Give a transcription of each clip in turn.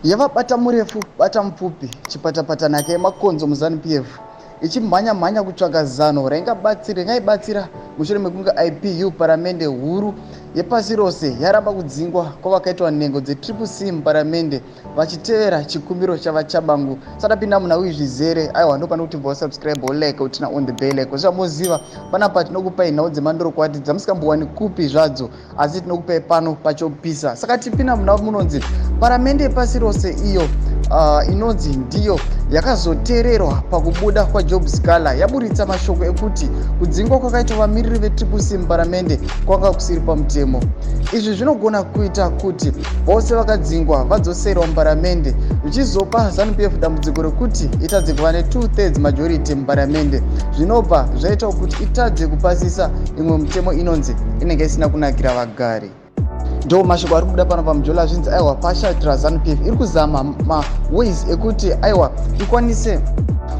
yavabata murefu bata mupfupi chipatapatana kemakonzo muZanu Pf ichimhanya kutsvaga zano ringaibatsira mushure mekunge IPU paramende huru yepasi rose yaramba kudzingwa kwavakaitwa nhengo dzeCCc muparamende vachitevera chikumbiro chavaCHABANGU. Sadapinda muna uizvizere aiwa ndo pane kuti subscribe like utina on the bell like usamoziva panapa tinokupai nhau dzemandorokwati dzamusingambowani kupi zvadzo asi tinokupai pano pachopisa. Saka tipinda muna munonzi paramende yepasi rose iyo inonzi ndiyo yakazoteererwa pakubuda kwaJob Scala yaburitsa mashoko ekuti kudzingwa kwakaitwa vamiriri veCCc muparamende kwanga kusiri pamutemo. Izvi zvinogona kuita kuti vose vakadzingwa vadzoserwa muparamende zvichizopa Zanu Pf dambudziko rekuti itadze kuva ne2/3 majority muparamende zvinobva zvaita kuti itadze kupasisa imwe mutemo inonzi inenge isina kunakira vagari. Ndo mashoko ari kubuda pano pamujola zvinzi aiwa pashatira Zanu Pf iri kuzama maways ekuti aiwa ikwanise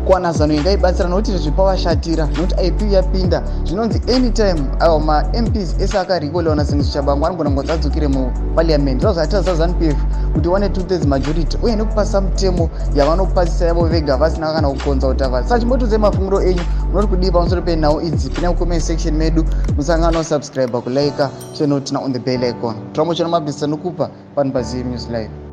kuwana zano ingaibatsira nokuti zvipavashatira nokuti IPU yapinda zvinonzi anytime aiwa maMPs ese akarikolewana zvinhu zviCHABANGU anogona ngodzadzokire muparliament. Ndizvo zvataisa Zanu Pf kuti wane 2/3 majority uye nekupasa mutemo yavanopasisa yavo vega vasina kana kukonza utavasi. Saka chimbotudze mafungiro enyu munoti kudii pamusoro penhau idzi. Pinda mucomment section medu musangano subscribe kulike channel tina on the bell icon. Trambo chana mabvisa nokupa pano paZVAITWA News Live.